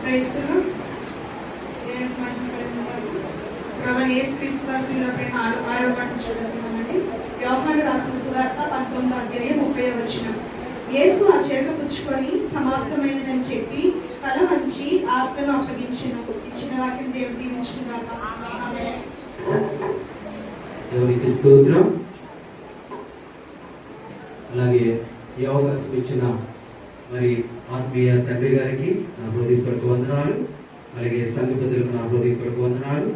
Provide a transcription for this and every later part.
క్రైస్తవులు ప్రభు యేసుక్రీస్తు వారి శిలువపై 6వ మాట చదువుతున్నామండి. యోహాను రాసిన సువార్త 19వ అధ్యాయం 30వ వచనం. యేసు ఆ చెరక పుచ్చుకొని సమాప్తమైనదని చెప్పి తల వంచి ఆత్మను అప్పగించెను. ఇచ్చిన వాక్యం దేవుడు దీవించుగాక. ఆమేన్. దేవునికి స్తోత్రం. అలాగే ఈ అవకాశం ఇచ్చిన మరి ఆత్మీయ తండ్రి గారికి నా హృదయపూర్వక వందనాలు. అలాగే సంఘ పెద్దలకు నా హృదయపూర్వక వందనాలు.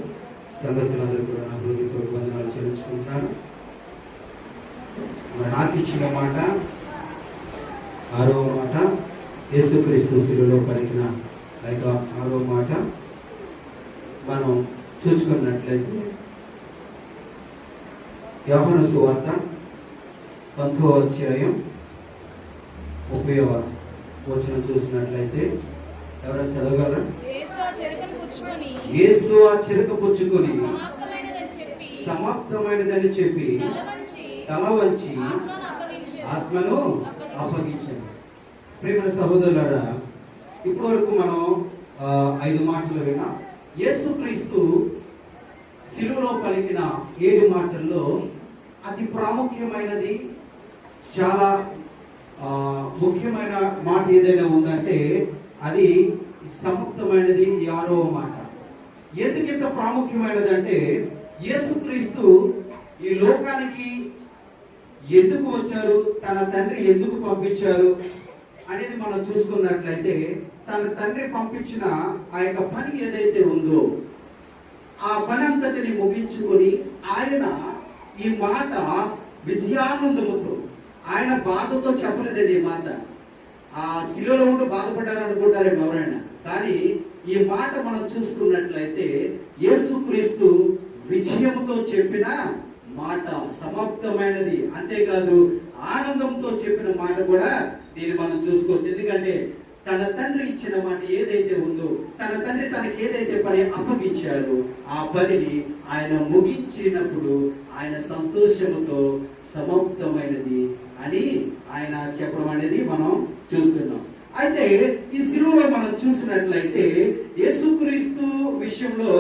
సంఘస్థులందరూ కూడా నా హృదయపూర్వక వందనాలు చెల్లించుకుంటున్నాను. నాకు ఇచ్చిన మాట 6వ మాట, యేసుక్రీస్తు శిలువలో పలికిన ఆ యొక్క 6వ మాట మనం చూసుకున్నట్లయితే యోహాను సువార్త 10వ అధ్యాయం 30వ వచనం చూసినట్లయితే ఎవరైనా చదవగలరా? యేసు ఆ చెరక పుచ్చుకొని సమాప్తమైనదని చెప్పి తల వంచి ఆత్మను అప్పగించాడు. ప్రియమైన సహోదరులారా, ఇప్పటి వరకు మనం 5 మాటలు విన్నాం. యేసుక్రీస్తు శిలువలో పలికిన 7 మాటల్లో అతి ప్రాముఖ్యమైనది, చాలా ముఖ్యమైన మాట ఏదైనా ఉందంటే అది సమాప్తమైనది 6వ మాట. ఎందుకు ఇంత ప్రాముఖ్యమైనది అంటే యేసుక్రీస్తు ఈ లోకానికి ఎందుకు వచ్చారు, తన తండ్రి ఎందుకు పంపించారు అనేది మనం చూసుకున్నట్లయితే తన తండ్రి పంపించిన ఆ యొక్క పని ఏదైతే ఉందో ఆ పని అంతటిని ముగించుకొని ఆయన ఈ మాట విజయానందముతో, ఆయన బాధతో చెప్పలేదండి ఈ మాట. ఆ శిలువలో ఉంటూ బాధపడ్డారనుకుంటారేమో ఎవరైనా, కానీ ఈ మాట మనం చూసుకున్నట్లయితే యేసుక్రీస్తు విజయంతో చెప్పిన మాట, సమాప్తమైనది. అంతేకాదు ఆనందంతో చెప్పిన మాట కూడా దీన్ని మనం చూసుకోవచ్చు. ఎందుకంటే తన తండ్రి ఇచ్చిన మాట ఏదైతే ఉందో, తన తండ్రి తనకి ఏదైతే పని అప్పగించాడో ఆ పనిని ఆయన ముగించినప్పుడు ఆయన సంతోషముతో సమాప్తమైనది అని ఆయన చెప్పడం అనేది మనం చూస్తున్నాం. అయితే ఈ శిలువలో మనం చూసినట్లయితే యేసుక్రీస్తు విషయంలో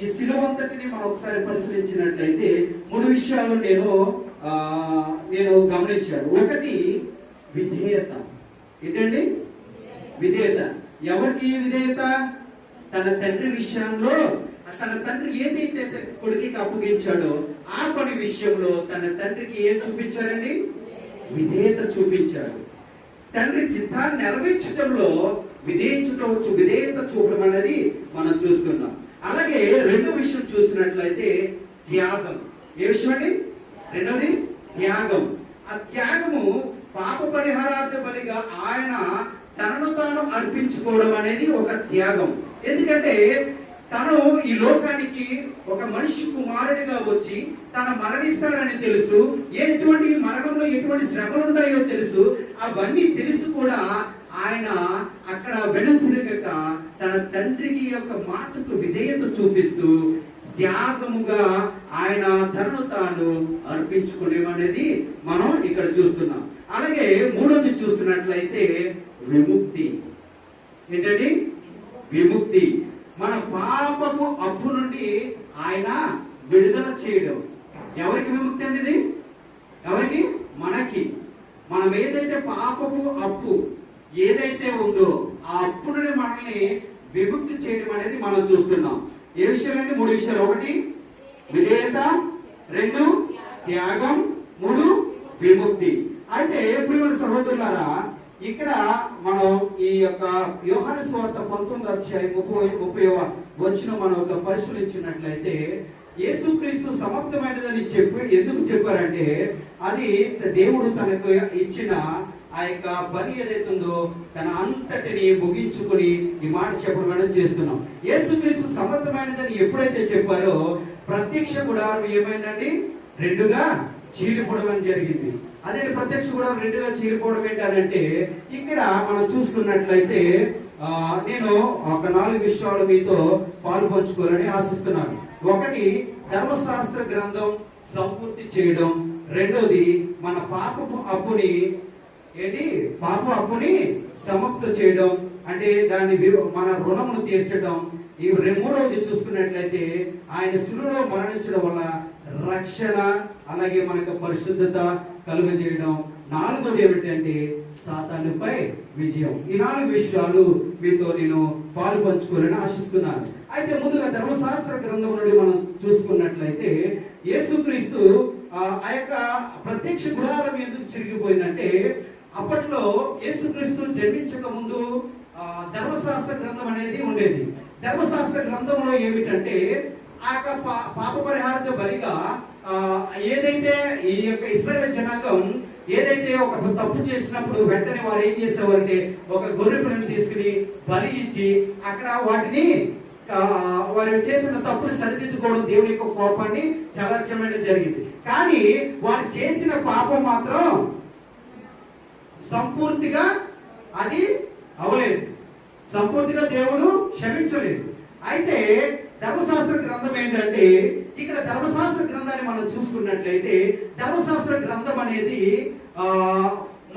ఈ శిలువంతటిని మనం ఒకసారి పరిశీలించినట్లయితే 3 విషయాలు నేను గమనించాను. ఒకటి విధేయత. ఏంటండి విధేయత? ఎవరికి విధేయత? తన తండ్రి విషయంలో తన తండ్రి ఏదైతే కొడుకుకి అప్పగించాడో ఆ పని విషయంలో తన తండ్రికి ఏం చూపించారండి? విధేయత చూపించాడు. తండ్రి చిత్తాన్ని నెరవేర్చడంలో విధేయత చూపడం అనేది మనం చూస్తున్నాం. అలాగే రెండో విషయం చూసినట్లయితే త్యాగం. ఏ విషయం అండి? రెండోది త్యాగం. ఆ త్యాగము పాప పరిహారార్థ బలిగా ఆయన తనను తాను అర్పించుకోవడం అనేది ఒక త్యాగం. ఎందుకంటే తను ఈ లోకానికి ఒక మనిషి కుమారుడిగా వచ్చి తను మరణిస్తాడని తెలుసు, ఎటువంటి మరణంలో ఎటువంటి శ్రమలు ఉంటాయో తెలుసు, అవన్నీ తెలుసు కూడా ఆయన అక్కడ వెనుతిరగక తన తండ్రికి యొక్క మాటకు విధేయత చూపిస్తూ త్యాగముగా ఆయన తనను తాను అర్పించుకునేమనేది మనం ఇక్కడ చూస్తున్నాం. అలాగే మూడోది చూస్తున్నట్లయితే విముక్తి. ఏంటండి? విముక్తి. మన పాపము అప్పు నుండి ఆయన విడుదల చేయడం. ఎవరికి విముక్తి అండి ఇది? ఎవరికి? మనకి. మనం ఏదైతే పాపము అప్పు ఏదైతే ఉందో ఆ అప్పు నుండి మనల్ని విముక్తి చేయడం అనేది మనం చూస్తున్నాం. ఏ విషయాలంటే 3 విషయాలు. ఒకటి విధేయత, 2 త్యాగం, 3 విముక్తి. అయితే ప్రియమైన సహోదరులారా, ఇక్కడ మనం ఈ యొక్క యోహాను సువార్త 19వ అధ్యాయం 30వ వచనం మనం ఒక పరిశీలించినట్లయితే యేసుక్రీస్తు సమాప్తమైనదని ఎందుకు చెప్పారంటే అది దేవుడు తనకు ఇచ్చిన ఆ యొక్క పని ఏదైతే ఉందో తన అంతటిని ముగించుకొని ఈ మాట చెప్పడం అనేది చేస్తున్నాం. యేసుక్రీస్తు సమాప్తమైనదని ఎప్పుడైతే చెప్పారో ప్రత్యక్ష గుడారం ఏమైందండి? 2గా చీలిపోవడం జరిగింది. అదే ప్రత్యక్ష గుడారం 2గా చీలిపోవడం ఏంటంటే ఇక్కడ మనం చూసుకున్నట్లయితే నేను ఒక 4 విషయాలు మీతో పాలు పంచుకోవాలని ఆశిస్తున్నాను. ఒకటి ధర్మశాస్త్ర గ్రంథం సంపూర్తి చేయడం, రెండోది మన పాపపు అప్పుని సమాప్తం చేయడం, అంటే మన రుణమును తీర్చడం. ఈ మూడవది చూసుకున్నట్లయితే ఆయన శిలువలో మరణించడం వల్ల రక్షణ, అలాగే మనకు పరిశుద్ధత కలుగజేయడం. నాలుగోది ఏమిటంటే సాతానుపై విజయం. ఈ 4 విషయాలు మీతో నేను పాలు పంచుకోవాలని ఆశిస్తున్నాను. అయితే ముందుగా ధర్మశాస్త్ర గ్రంథం నుండి మనం చూసుకున్నట్లయితే యేసుక్రీస్తు ఆ యొక్క ప్రత్యక్ష గుడారం ఎందుకు చిరిగిపోయిందంటే, అప్పట్లో యేసుక్రీస్తు జన్మించక ముందు ధర్మశాస్త్ర గ్రంథం అనేది ఉండేది. ధర్మశాస్త్ర గ్రంథంలో ఏమిటంటే ఆ యొక్క పాప పరిహార బలిగా ఏదైతే ఈ యొక్క ఇశ్రాయేలు జనాంగం ఏదైతే ఒక తప్పు చేసినప్పుడు వెంటనే వారు ఏం చేసేవారంటే ఒక గొర్రె పిల్లని తీసుకుని బలి ఇచ్చి అక్కడ వాటిని వారు చేసిన తప్పుని సరిదిద్దుకోవడం దేవుని యొక్క కోపాన్ని చల్లార్చడం జరిగింది. కానీ వారు చేసిన పాపం మాత్రం సంపూర్తిగా అది అవలేదు, సంపూర్తిగా దేవుడు క్షమించలేదు. అయితే ధర్మశాస్త్ర గ్రంథం ఏంటంటే, ఇక్కడ ధర్మశాస్త్ర గ్రంథాన్ని మనం చూసుకున్నట్లయితే ధర్మశాస్త్ర గ్రంథం అనేది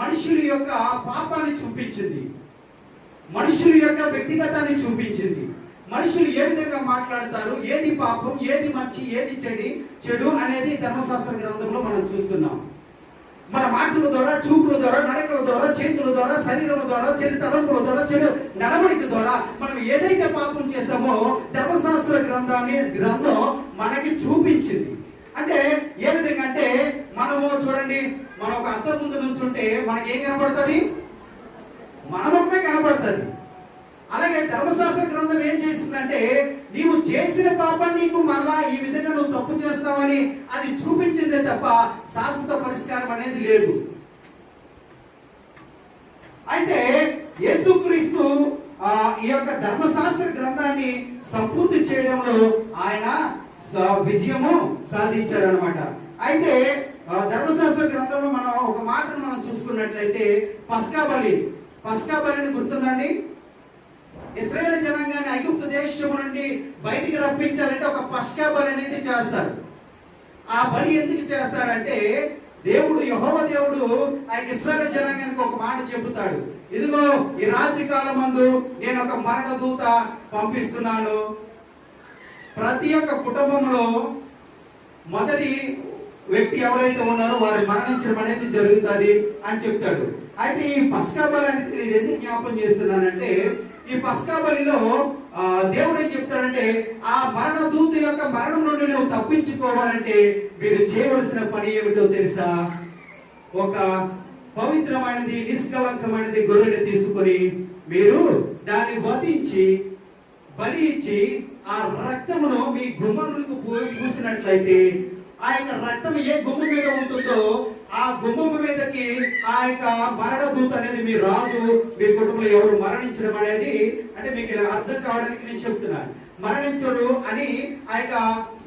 మనుషుల యొక్క పాపాన్ని చూపించింది, మనుషుల యొక్క వ్యక్తిగతాన్ని చూపించింది. మనుషులు ఏ విధంగా మాట్లాడతారు, ఏది పాపం, ఏది మంచి, ఏది చెడు అనేది ధర్మశాస్త్ర గ్రంథంలో మనం చూస్తున్నాం. మన మాటల ద్వారా, చూపుల ద్వారా, నడకల ద్వారా, చేతుల ద్వారా, శరీరం ద్వారా, చెడు తలంపుల ద్వారా, చెడు నడవడిక ద్వారా మనం ఏదైతే పాపం చేస్తామో ధర్మశాస్త్ర గ్రంథం మనకి చూపించింది. అంటే ఏ విధంగా అంటే, మనము చూడండి, మనం ఒక అద్దం ముందు నుంచుంటే మనకి ఏం కనబడుతుంది? మన ముఖమే కనబడుతుంది. అలాగే ధర్మశాస్త్ర గ్రంథం ఏం చేసిందంటే, నీవు చేసిన పాపం నీకు మరలా ఈ విధంగా నువ్వు తప్పు చేస్తావని అది చూపించిందే తప్ప శాశ్వత పరిష్కారం అనేది లేదు. అయితే యేసుక్రీస్తు ఈ యొక్క ధర్మశాస్త్ర గ్రంథాన్ని సంపూర్తి చేయడంలో ఆయన విజయము సాధించాడు అనమాట. అయితే ధర్మశాస్త్ర గ్రంథంలో మనం ఒక మాటను మనం చూసుకున్నట్లయితే పస్కా బలిని గుర్తుందండి. ఇశ్రాయేలు జనాంగాన్ని ఐగుప్తు దేశం నుండి బయటికి రప్పించాలంటే ఒక పస్కా బలి అనేది చేస్తారు. ఆ బలి ఎందుకు చేస్తారంటే, దేవుడు యెహోవా దేవుడు ఆ ఇశ్రాయేలు జనాంగానికి ఒక మాట చెబుతాడు, ఇదిగో ఈ రాత్రి కాలమందు నేను ఒక మరణ దూత పంపిస్తున్నాను, ప్రతి ఒక్క కుటుంబంలో మొదటి వ్యక్తి ఎవరైతే ఉన్నారో వారు మరణించడం అనేది జరుగుతుంది అని చెప్తాడు. అయితే ఈ పస్కా బలి అంటే నేను ఎందుకు జ్ఞాపకం చేస్తున్నానంటే, ఈ పస్కా బలిలో దేవుడు ఏం చెప్తాడంటే, ఆ మరణ దూత యొక్క మరణం నుండి నువ్వు తప్పించుకోవాలంటే మీరు చేయవలసిన పని ఏమిటో తెలుసా? ఒక పవిత్రమైనది, నిష్కలంకమైనది గొర్రెని తీసుకొని మీరు దాన్ని వధించి బలి ఇచ్చి ఆ రక్తమును మీ గుమ్మములకు పూసినట్లయితే ఆ యొక్క రక్తం ఏ గుమ్మం మీద ఉంటుందో ఆ గుమ్మం మీదకి ఆ యొక్క మరణ దూత అనేది మీ రాజు, మీ కుటుంబంలో ఎవరు మరణించడం అనేది, అంటే మీకు ఇలా అర్థం కావడానికి నేను చెప్తున్నాను, మరణించడు అని ఆ యొక్క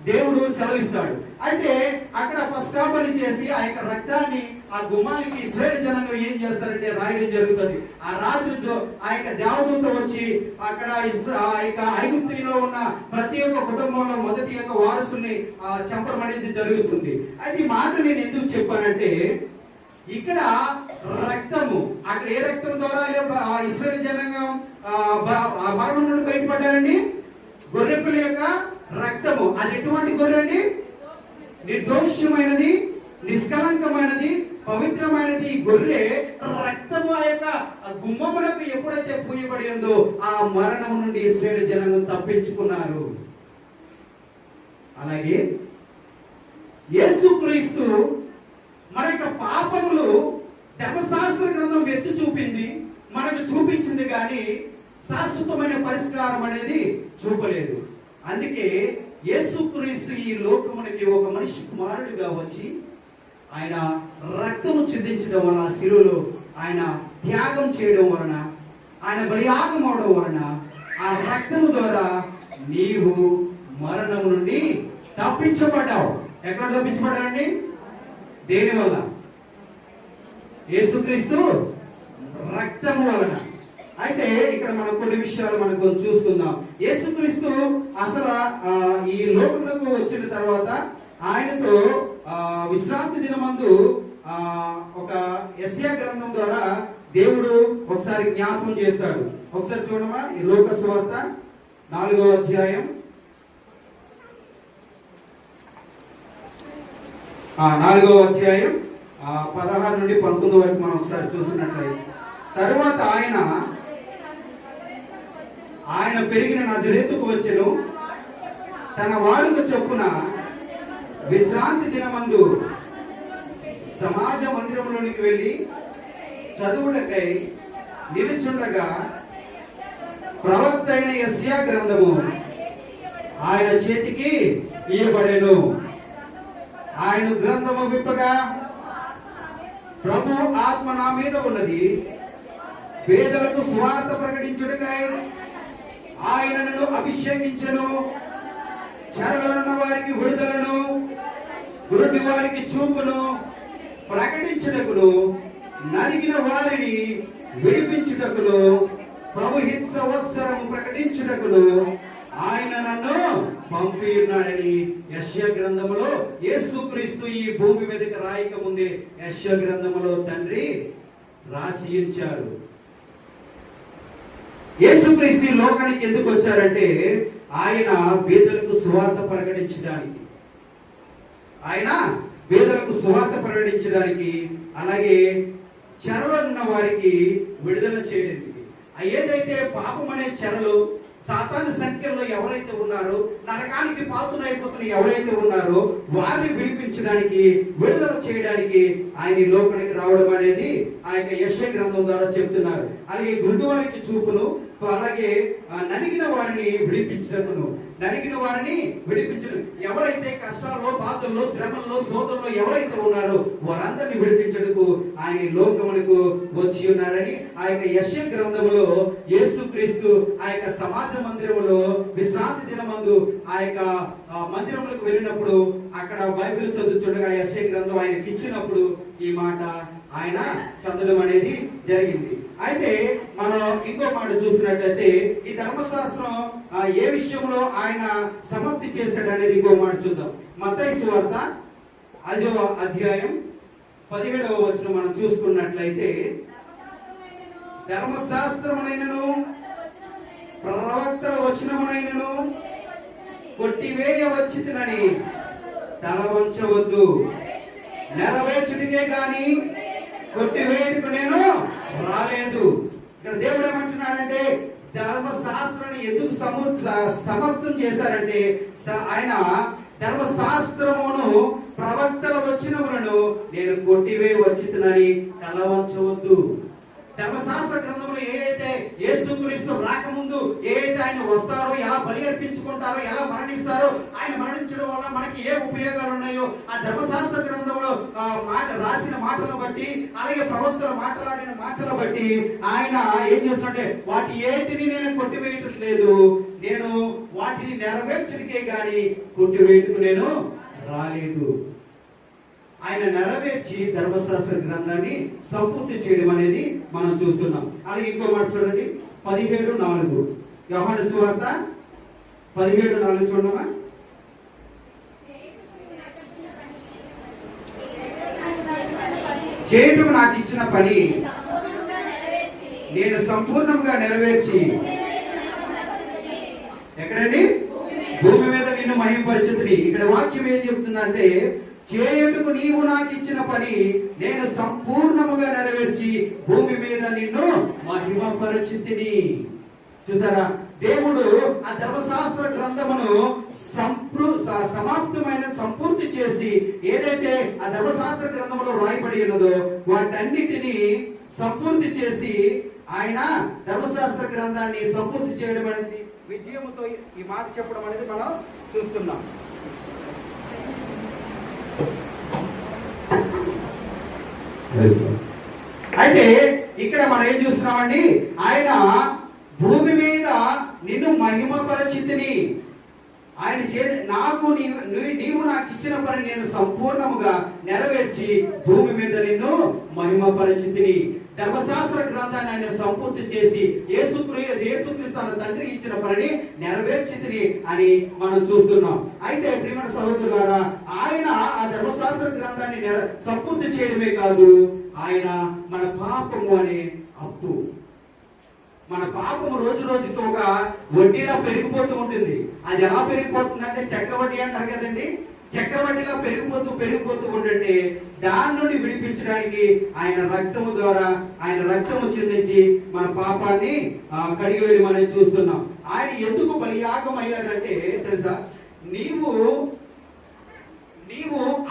దేవుడు సెలవిస్తాడు. అయితే అక్కడ పస్కా బలి చేసి ఆ యొక్క రక్తాన్ని ఆ గుమ్మానికి ఇశ్రాయేలు జనాంగం ఏం చేస్తారంటే రాయడం జరుగుతుంది. ఆ రాత్రి ఆ యొక్క దేవదూత వచ్చి అక్కడ ఆ యొక్క ఐగుప్తులో ఉన్న ప్రతి ఒక్క కుటుంబంలో మొదటి యొక్క వారసుని చంపడం అనేది జరుగుతుంది. అయితే ఈ మాట నేను ఎందుకు చెప్పానంటే, ఇక్కడ రక్తము, అక్కడ ఏ రక్తం ద్వారా ఇశ్రాయేలు జనాంగం మరణం నుండి బయటపడ్డారండి? గొర్రెపిల్ల యొక్క రక్తము. అది ఎటువంటి గొర్రె అండి? నిర్దోషమైనది, నిష్కలంకమైనది, పవిత్రమైనది గొర్రె రక్తము ఆ యొక్క గుమ్మములకు ఎప్పుడైతే పూయబడి ఉందో ఆ మరణం నుండి ఇశ్రాయేలు జనాంగం తప్పించుకున్నారు. అలాగే యేసుక్రీస్తు మన యొక్క పాపములు ధర్మశాస్త్ర గ్రంథం ఎత్తి చూపింది, మనకు చూపించింది, కానీ శాశ్వతమైన పరిష్కారం అనేది చూపలేదు. అందుకే యేసుక్రీస్తు ఈ లోకమునికి ఒక మనిషి కుమారుడిగా వచ్చి ఆయన రక్తము చిందించడం వలన, శిలువలో ఆయన త్యాగం చేయడం వలన, ఆయన బలియాగం అవడం వలన ఆ రక్తము ద్వారా నీవు మరణం నుండి తప్పించబడ్డావు. ఎక్కడ తప్పించబడ్డారండి? దేని వల్ల? యేసుక్రీస్తు రక్తము వలన. అయితే ఇక్కడ మనం కొన్ని విషయాలు మనకు చూసుకుందాం. యేసుక్రీస్తు అసలు ఈ లోకంలోకి వచ్చిన తర్వాత ఆయనతో విశ్రాంతి దినమందు ఒక యెషయా గ్రంథం ద్వారా దేవుడు ఒకసారి జ్ఞాపకం చేస్తాడు. ఒకసారి చూడమా, ఈ లోక సువార్త 4వ అధ్యాయం 4వ అధ్యాయం 16 నుండి 19 వరకు మనం ఒకసారి చూసినట్లయితే, తరువాత ఆయన పెరిగిన నజరేతుకు వచ్చెను. తన వాడుక చొప్పున విశ్రాంతి దినమందు సమాజ మందిరంలోనికి వెళ్ళి చదువుటకై నిలుచుండగా ప్రవక్త అయిన యెషయా గ్రంథము ఆయన చేతికి ఇయ్యబడెను. ఆయన గ్రంథము విప్పగా, ప్రభు ఆత్మ నా మీద ఉన్నది, పేదలకు సువార్త ప్రకటించుటకై ఆయన నన్ను అభిషేకించెను. చెరలోనున్న వారికి విడుదలను, గురుడి వారికి చూపును ప్రకటించుటకును, నలిగిన వారిని విడిపించుటకును, ప్రభుహిత సంవత్సరం ప్రకటించుటకును ఆయన నన్ను పంపి ఉన్నాడని యెషయా గ్రంథములో, యేసుక్రీస్తు ఈ భూమి మీదకి రాయక ముందే యెషయా గ్రంథములో తండ్రి రాసి ఉంచారు. యేసుక్రీస్తు ఈ లోకానికి ఎందుకు వచ్చారంటే ఆయన పేదలకు సువార్త ప్రకటించడానికి, అలాగే చెరలో ఉన్న వారికి విడుదల చేయడానికి. ఏదైతే పాపం అనే చెరలు, సాతాను సంఖ్యలో ఎవరైతే ఉన్నారో, నరకానికి పాత్రులైపోతున్న ఎవరైతే ఉన్నారో వారిని విడిపించడానికి, విడుదల చేయడానికి ఆయన ఈ లోకానికి రావడం అనేది ఆ యొక్క యెషయా గ్రంథం ద్వారా చెప్తున్నారు. అలాగే గుడ్డి వారికి చూపును, అలాగే నలిగిన వారిని విడిపించటకును, ఎవరైతే కష్టాల్లో, బాధల్లో, శ్రమల్లో, శోధనలో ఎవరైతే ఉన్నారో వారందరినీ విడిపించటకు ఆయన లోకమునకు వచ్చి ఉన్నారని ఆ యొక్క యెషయా గ్రంథములో యేసుక్రీస్తు ఆ యొక్క సమాజ మందిరములో విశ్రాంతి దినమందు ఆ యొక్క మందిరములకు వెళ్ళినప్పుడు అక్కడ బైబిల్ చదువుతుండగా యెషయా గ్రంథం ఆయనకి ఇచ్చినప్పుడు ఈ మాట ఆయన చదవడం అనేది జరిగింది. అయితే మనం ఇంకో మాట చూసినట్లయితే ఈ ధర్మశాస్త్రం ఏ విషయంలో ఆయన సమాప్తి చేశాడు అనేది ఇంకో మాట చూద్దాం. మత్తయి సువార్త 5వ అధ్యాయం 17వ వచనం మనం చూసుకున్నట్లయితే, ధర్మశాస్త్రమునైనను ప్రవక్తల వచనమునైనను కొట్టివేయవచ్చితినని తల వంచవద్దు, నెరవేర్చుడికే గాని కొట్టివేయుటకు నేను రాలేదు. ఇక్కడ దేవుడు ఏమంటున్నాడంటే ధర్మశాస్త్రాన్ని ఎందుకు సమాప్తం చేశారంటే ఆయన ధర్మశాస్త్రమును ప్రవక్తల వచనములను నేను కొట్టివే వచ్చినని తల వంచవద్దు. ధర్మశాస్త్ర గ్రంథంలో ఏదైతే యేసుక్రీస్తు రాకముందు ఏదైతే ఆయన వస్తారో, ఎలా బలి అర్పించుకుంటారో, ఎలా మరణిస్తారో, ఆయన మరణించడం వల్ల మనకి ఏ ఉపయోగాలు ఉన్నాయో ఆ ధర్మశాస్త్ర గ్రంథంలో రాసిన మాటలను బట్టి, అలాగే ప్రవక్తలు మాట్లాడిన మాటలను బట్టి ఆయన ఏం చేస్తుంటే వాటి ఏటిని నేను కొట్టివేయటం లేదు, నేను వాటిని నెరవేర్చడికే గాని కొట్టివేయటకు నేను రాలేదు. ఆయన నెరవేర్చి ధర్మశాస్త్ర గ్రంథాన్ని సంపూర్తి చేయడం అనేది మనం చూస్తున్నాం. అలాగే ఇంకో మాట చూడండి, 17:4 యోహాను సువార్త 17:4 చూడమా. చేయుటకు నాకు ఇచ్చిన పని నేను సంపూర్ణంగా నెరవేర్చి, ఎక్కడండి? భూమి మీద నిన్ను మహిమపరిచితిని. ఇక్కడ వాక్యం ఏం చెప్తుందంటే చేయుటకు నీవు నాకు ఇచ్చిన పని నేను సంపూర్ణముగా నెరవేర్చి భూమి మీద నిన్ను మహిమపరిచితిని. చూసారా, దేవుడు ఆ ధర్మశాస్త్ర గ్రంథమును సంపూర్తి చేసి ఏదైతే ఆ ధర్మశాస్త్ర గ్రంథములో రాయబడి ఉన్నదో వాటన్నిటిని సంపూర్తి చేసి ఆయన ధర్మశాస్త్ర గ్రంథాన్ని సంపూర్తి చేయడం అనేది విజయముతో ఈ మాట చెప్పడం అనేది మనం చూస్తున్నాం. అయితే ఇక్కడ మనం ఏం చూస్తున్నామండి, ఆయన భూమి మీద నిన్ను మహిమపరచితిని, ఆయన నీవు నాకు ఇచ్చిన పని నేను సంపూర్ణముగా నెరవేర్చి భూమి మీద నిన్ను మహిమపరచితిని. ధర్మశాస్త్ర గ్రంథాన్ని ఆయన సంపూర్తి చేసి యేసుక్రీస్తు తన తండ్రి ఇచ్చిన పనిని నెరవేర్చితిని అని మనం చూస్తున్నాం. అయితే ప్రియమైన సహోదరులారా, ఆయన ఆ ధర్మశాస్త్ర గ్రంథాన్ని సంపూర్తి చేయడమే కాదు, ఆయన మన పాపము అనే అప్పు. మన పాపము రోజు రోజుకి ఒక వడ్డీలా పెరిగిపోతూ ఉంటుంది. అది ఎలా పెరిగిపోతుందంటే చక్రవడ్డీ అంటారు కదండి. చక్రవడ్డీలా పెరిగిపోతూ ఉండండి. దాని నుండి విడిపించడానికి ఆయన రక్తము ద్వారా, ఆయన రక్తము చిందించి మన పాపాన్ని కడిగివేయడం అనేది చూస్తున్నాం. ఆయన ఎందుకు బలియాగం అయ్యాడంటే తెలుసా, నీవు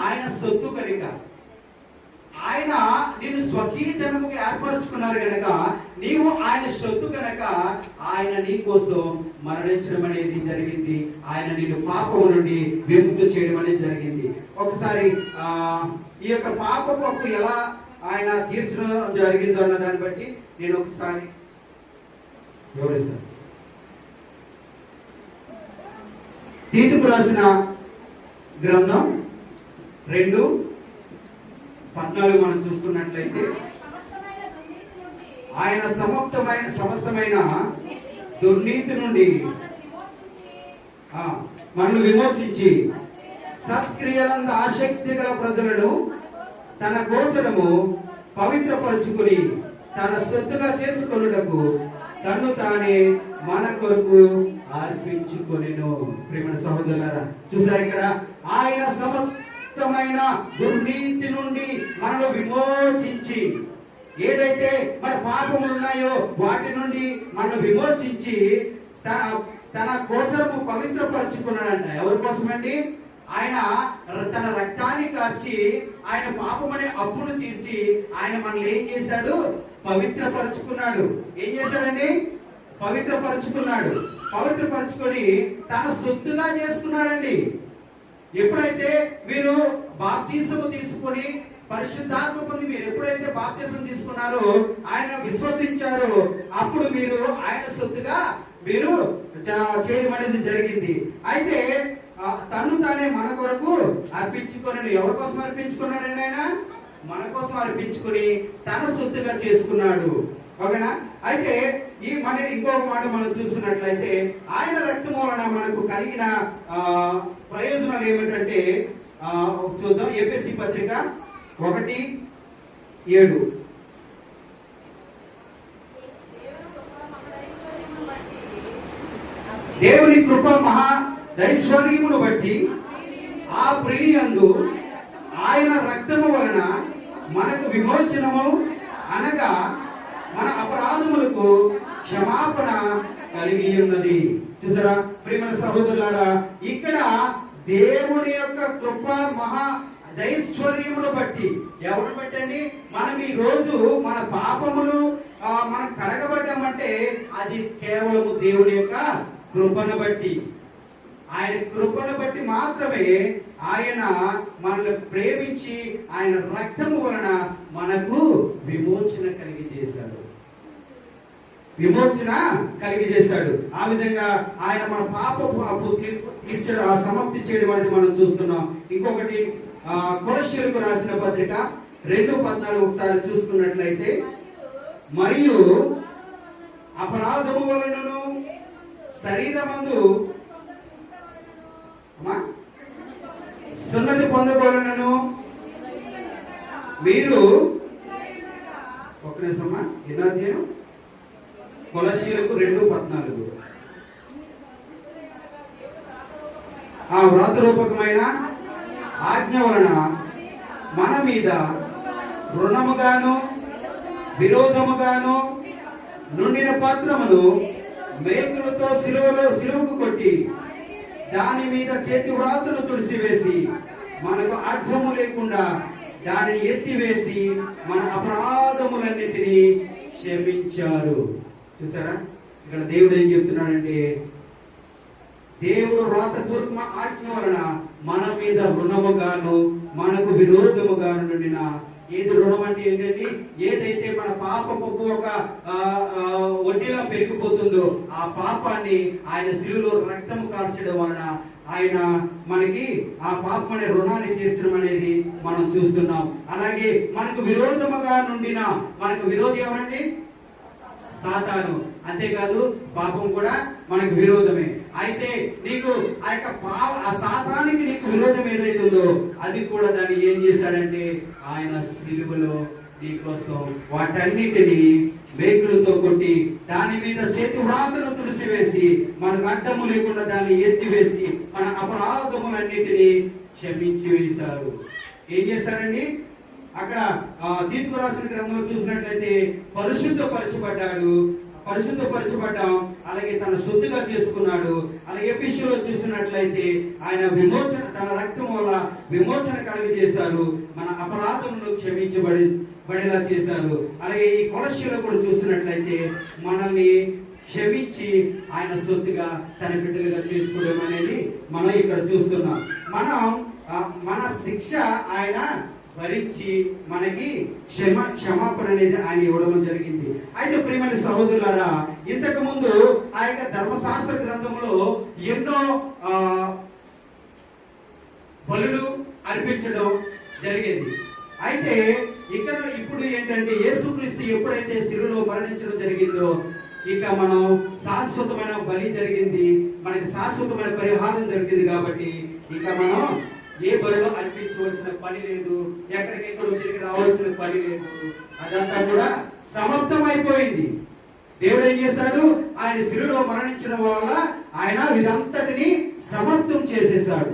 ఆయన సొత్తు కనుక, ఆయన నిన్ను స్వకీయ జన్మకు ఏర్పరచుకున్నారు కనుక, నీవు ఆయన సొత్తు కనుక ఆయన నీ కోసం మరణించడం అనేది జరిగింది. ఆయన నిన్ను పాపము నుండి విముక్తి చేయడం అనేది జరిగింది. ఒకసారి ఈ యొక్క పాపపు అప్పు ఎలా ఆయన తీర్చడం జరిగిందో అన్న దాన్ని బట్టి నేను ఒకసారి వివరిస్తాను. తీతుకు రాసిన గ్రంథం 2:14 మనం చూసుకున్నట్లయితే, ఆయన సమస్తమైన దుర్నీతి నుండి మనల్ని విమోచించి సత్క్రియలందు ఆసక్తి గల ప్రజలను తన కోసము పవిత్రపరుచుకుని తన సొత్తుగా చేసుకొనుటకు తన్ను తానే మన కొరకు అర్పించుకొనెను. ప్రియమైన సహోదరులారా, చూసారు ఇక్కడ ఆయన సమస్తమైన దుర్నీతి నుండి మనల్ని విమోచించి, ఏదైతే మన పాపములు ఉన్నాయో వాటి నుండి మనల్ని విమోచించి తన కోసము పవిత్రపరుచుకున్నాడంట. ఎవరి కోసమండి? ఆయన తన రక్తాన్ని కార్చి ఆయన పాపమనే అప్పును తీర్చి ఆయన మనల్ని ఏం చేశాడు? పవిత్రపరుచుకున్నాడు. ఏం చేశాడండి? పవిత్రపరుచుకున్నాడు. పవిత్రపరుచుకొని తన సొత్తుగా చేసుకున్నాడండి. ఎప్పుడైతే మీరు బాప్తిసము తీసుకొని పరిశుద్ధాత్మ పొంది మీరు ఎప్పుడైతే బాప్తిసం తీసుకున్నారో, ఆయన విశ్వసించారో, అప్పుడు మీరు ఆయన సొత్తుగా మీరు చేయడం అనేది జరిగింది. అయితే తను తానే మన కొరకు అర్పించుకొని, ఎవరి కోసం అర్పించుకున్నాడండి? ఆయన మన కోసం అర్పించుకుని తన సొత్తుగా చేసుకున్నాడు. ఓకేనా? అయితే ఇంకొక మాట మనం చూస్తున్నట్లయితే, ఆయన రక్తం వలన మనకు కలిగిన ప్రయోజనాలు ఏమిటంటే చూద్దాం. ఎఫెసీ పత్రిక 1:7. దేవుని కృప మహా దైశ్వర్యమును బట్టి ఆ ప్రియయందు ఆయన రక్తము వలన మనకు విమోచనము, అనగా మన అపరాధములకు క్షమాపణ కలిగి ఉన్నది. చూసారా ప్రియమైన సహోదరులారా, ఇక్కడ దేవుని యొక్క కృప మహా దైశ్వర్యమును బట్టి, ఎవరిని బట్టండి? మనం ఈ రోజు మన పాపములు మనం కడగబడ్డామంటే అది కేవలము దేవుని యొక్క కృపను బట్టి, ఆయన కృపను బట్టి మాత్రమే ఆయన మనల్ని ప్రేమించి ఆయన రక్తము వలన మనకు విమోచన కలిగి చేశాడు. ఆ విధంగా ఆయన మన పాపపు అప్పు తీర్చడం, సమాప్తి చేయడం అనేది మనం చూస్తున్నాం. ఇంకొకటి కొలస్సీయులకు రాసిన పత్రిక 2:14 ఒకసారి చూసుకున్నట్లయితే, మరియు అపరాధము వలనను శరీరమందు సున్నతి పొందవలనను మీరు ఒక నిమిషమా, ఎన్నో అధ్యాయం? కొలస్సీయులకు 2:14. ఆ వ్రాతరూపకమైన ఆజ్ఞ వలన మన మీద రుణముగాను విరోధముగాను నుండిన పత్రమును మేకులతో సిలువకు కొట్టి దాని మీద చేతి వ్రాతను తుడిసివేసి మనకు అడ్డము లేకుండా దానిని ఎత్తివేసి మన అపరాధములన్నింటినీ క్షమించారు. చూసారా ఇక్కడ దేవుడు ఏం చెప్తున్నాడంటే, దేవుడు వ్రాతపూర్వక ఆజ్ఞ వలన మన మీద రుణముగాను మనకు విరోధముగాను నుండిన, ఏది రుణం అంటే ఏంటండి? ఏదైతే మన పాపపు ఒక వడ్డీలా పెరిగిపోతుందో ఆ పాపాన్ని ఆయన శిలువలో రక్తము కార్చడం వలన ఆయన మనకి ఆ పాపం అనే రుణాన్ని తీర్చడం అనేది మనం చూస్తున్నాం. అలాగే మనకు విరోధముగా నుండిన, మనకు విరోధి ఎవరండి? సాతాను. అంతేకాదు పాపం కూడా మనకు విరోధమే. అయితే నీకు ఆ యొక్క ఆ సాతానికి నీకు విరోధం ఏదైతుందో అది కూడా దాన్ని ఏం చేశాడంటే ఆయన సిలువలో నీ కోసం వాటన్నిటిని వేకులతో కొట్టి దాని మీద చేతి వ్రాతను తుడిసివేసి మనకు అడ్డము లేకుండా దాన్ని ఎత్తివేసి మన అపరాధములన్నిటినీ క్షమించి వేశారు. ఏం చేశారండి? అక్కడ తీతుకు రాసిన గ్రంథంలో చూసినట్లయితే పరిశుద్ధపరచబడ్డాం, అలాగే తన శుద్ధిగా చేసుకున్నాడు. అలాగే ఎఫెసీయులో చూసినట్లయితే ఆయన విమోచన, తన రక్తం వల్ల విమోచన కలుగజేశారు, మన అపరాధములను క్షమించబడేలా చేశారు. అలాగే ఈ కొలస్సీలో కూడా చూసినట్లయితే మనల్ని క్షమించి ఆయన సొత్తుగా తన బిడ్డలుగా చేసుకోవడం అనేది మనం ఇక్కడ చూస్తున్నాం. మన శిక్ష ఆయన భరించి మనకి క్షమాపణ అనేది ఆయన ఇవ్వడం జరిగింది. అయితే ప్రియమైన సహోదరులారా, ఇంతకు ముందు ఆ యొక్క ధర్మశాస్త్ర గ్రంథంలో ఎన్నో బలులు అర్పించడం జరిగేది. అయితే ఇప్పుడు ఏంటంటే యేసుక్రీస్తు ఎప్పుడైతే శిలువలో మరణించడం జరిగిందో ఇక మనం శాశ్వతమైన బలి జరిగింది, మనకి శాశ్వతమైన పరిహారం జరిగింది. కాబట్టి ఇక మనం ఏ బలిలో అర్పించవలసిన పని లేదు, ఎక్కడికెక్కడో తిరిగి రావాల్సిన పని లేదు. అదంతా కూడా సమాప్తం అయిపోయింది. దేవుడు ఏం చేశాడు? ఆయన శిలువలో మరణించడం వల్ల ఆయన ఇదంతటిని సమాప్తం చేసేశాడు.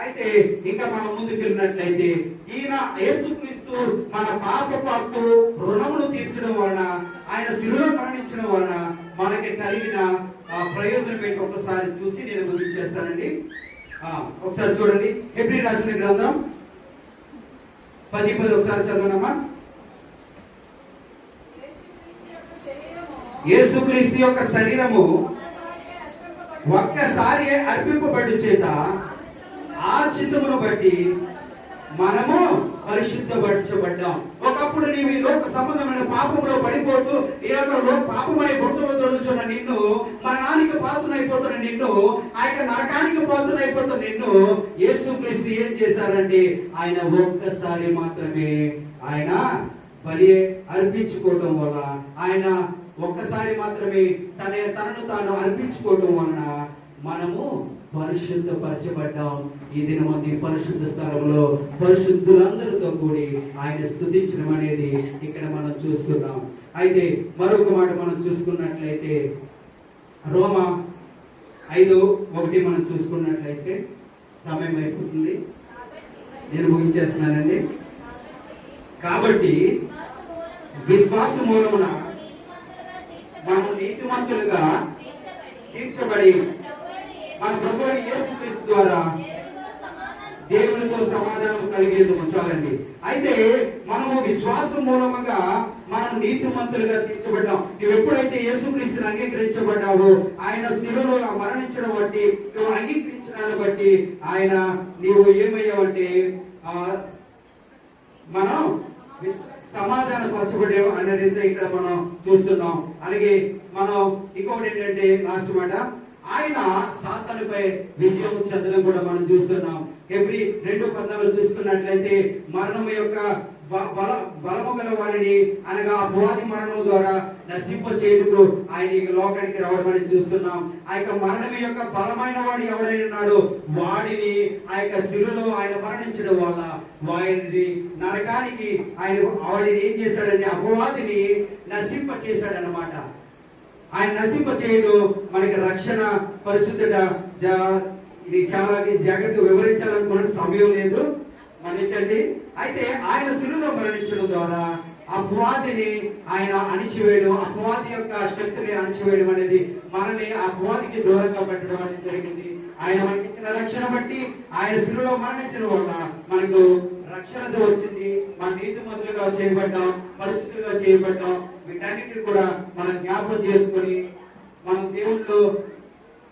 అయితే ఇక మనం ముందుకు వెళ్ళినట్లయితే ఈయన యేసుక్రీస్తు మన పాపపు రుణమును తీర్చడం వలన, ఆయన శిలువలో మరణించడం వలన మనకి కలిగిన ప్రయోజనం ఏంటి ఒకసారి చూసి నేను ముగించేస్తానండి. ఒకసారి చూడండి, హెబ్రీ రాసిన గ్రంథం 10:10 ఒకసారి చదవనమ్మా. యేసుక్రీస్తు యొక్క శరీరము ఒక్కసారి అర్పింపబడు చేత ఆ చిత్తమును బట్టి మనము పరిశుద్ధపరచబడ్డాం. ఒకప్పుడు నీవు ఈ లోక సంబంధమైన పాపంలో పడిపోతూ ఈ లోకంలో పాపమనే బొట్టులో దొరుకుతున్న నిన్ను, మరణానికి పాత్రనైపోతున్న నిన్ను, ఆ యొక్క నరకానికి పాత్రనైపోతున్న నిన్ను యేసుక్రీస్తు ఏం చేశారంటే ఆయన ఒక్కసారి మాత్రమే ఆయన బలి అర్పించుకోవటం వల్ల, ఆయన ఒక్కసారి మాత్రమే తనను తాను అర్పించుకోవటం వలన మనము పరిశుద్ధపరచబడ్డాం. ఈ దినమంది పరిశుద్ధ స్థలంలో పరిశుద్ధులందరితో కూడి ఆయన స్తుతించడం అనేది ఇక్కడ మనం చూస్తున్నాం. అయితే మరొక మాట మనం చూసుకున్నట్లయితే రోమా 5:1 మనం చూసుకున్నట్లయితే, సమయం అయిపోతుంది, నేను ముగించేస్తున్నానండి. కాబట్టి విశ్వాస మూలమున మనం నీతిమంతులుగా తీర్చబడి మన ప్రభువైన యేసుక్రీస్తు ద్వారా దేవునితో సమాధానం కలిగేందుకు చాలండి. అయితే మనము విశ్వాసం మూలముగా మనం నీతిమంతులుగా తీర్చబడ్డాం. నువ్వు ఎప్పుడైతే యేసుక్రీస్తుని అంగీకరించబడ్డావో, ఆయన శిలువలో మరణించడం బట్టి నువ్వు అంగీకరించడాన్ని బట్టి ఆయన నీవు ఏమయ్యావంటే మనం సమాధాన పరచబడే అనేది ఇక్కడ మనం చూస్తున్నాం. అలాగే మనం ఇంకొకటి ఏంటంటే లాస్ట్ మాట, ఆయన సాతానుపై విజయం చెందడం కూడా మనం చూస్తున్నాం. హెబ్రీ 2:10 చూసుకున్నట్లయితే మరణం యొక్క బలము గల వారిని అనగా అపవాది మరణం ద్వారా నశింప చేయుటకు ఆయన ఈ లోకానికి రావడం అని చూస్తున్నాం. ఆ యొక్క మరణం యొక్క బలమైన వాడు ఎవడైనా ఉన్నాడో వాడిని ఆ యొక్క శిలువలో ఆయన మరణించడం వల్ల వాడిని నరకానికి వాడిని ఏం చేశాడంటే అపవాదిని నశింప చేశాడనమాట. ఆయన నశింప చేయడం మనకి రక్షణ, పరిశుద్ధత. ఇది చాలా జాగ్రత్తగా వివరించాలనుకున్న సమయం లేదు, మన్నించండి. అయితే ఆయన శిలువలో మరణించడం ద్వారా అపవాదిని ఆయన అణిచివేయడం, అపవాది యొక్క శక్తిని అణిచివేయడం అనేది మనని అపవాదికి దూరంగా పెట్టడం అనేది జరిగింది. ఆయన మనకి ఇచ్చిన రక్షణ బట్టి ఆయన శిలువలో మరణించడం వల్ల మనకు రక్షణతో వచ్చింది. మన నీతిమంతులుగా చేయబడ్డాం, పరిశుద్ధులుగా చేయబడ్డాం. వీటన్నిటిని కూడా మనం జ్ఞాపకం చేసుకొని మనం దేవుళ్ళు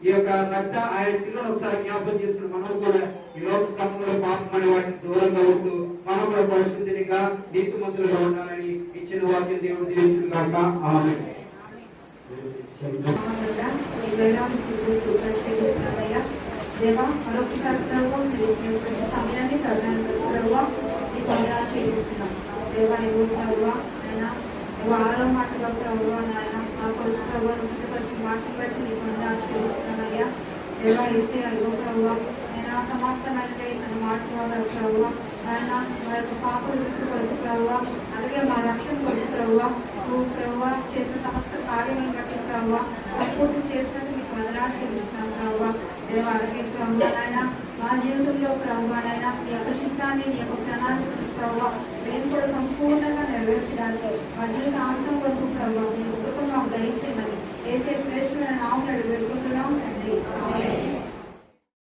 ఈ యొక్క రక్త ఆయన శిలువను ఒకసారి జ్ఞాపకం చేసుకుని మనం కూడా ఈ లోక సమయంలో పాపం అనే వాటికి దూరంగా ఉంటూ మనం కూడా పరిశుద్ధిగా నీతిమంతులుగా ఉండాలని ఇచ్చిన వాక్యం దేవుడు దీవించును గాక. ఆమేన్. దేవా, మరొకసారి సమయాన్ని చేస్తున్నాం. దేవా, నువ్వు ఆరో మాటగా ప్రభు నాయన ఆ కొడుకు ప్రభు నిశ్చితపరిచిన మాటను బట్టి నీకు ఆశీర్వదిస్తున్నానయ్యా. దేవా ఏసే అయ్యో ప్రభు నేను సమాప్తమైన తన మాట ద్వారా ప్రభు ఆయన మా యొక్క పాప వృత్తి కొడుకు ప్రభు, అలాగే మా రక్షణ కొడుకు ప్రభు నువ్వు ప్రభు చేసిన సమస్త కార్యములను బట్టి ప్రభు సంపూర్తి చేసినందుకు మీకు వందనాలు చెల్లిస్తున్నాం ప్రభు. దేవా అలాగే ప్రభు నాయన మా జీవితంలో ప్రభు నాయన నీ యొక్క చిత్తాన్ని నీ యొక్క ప్రణాళిక ప్రభు మేము కూడా సంపూర్ణంగా నెరవేర్చడానికి మా జీవిత ఆనందం వరకు ప్రభు మీ కృపను మాకు దయచేయమని వేసే శ్రేష్టమైన నామములు వేడుకుంటున్నాం తండ్రి. ఆమేన్.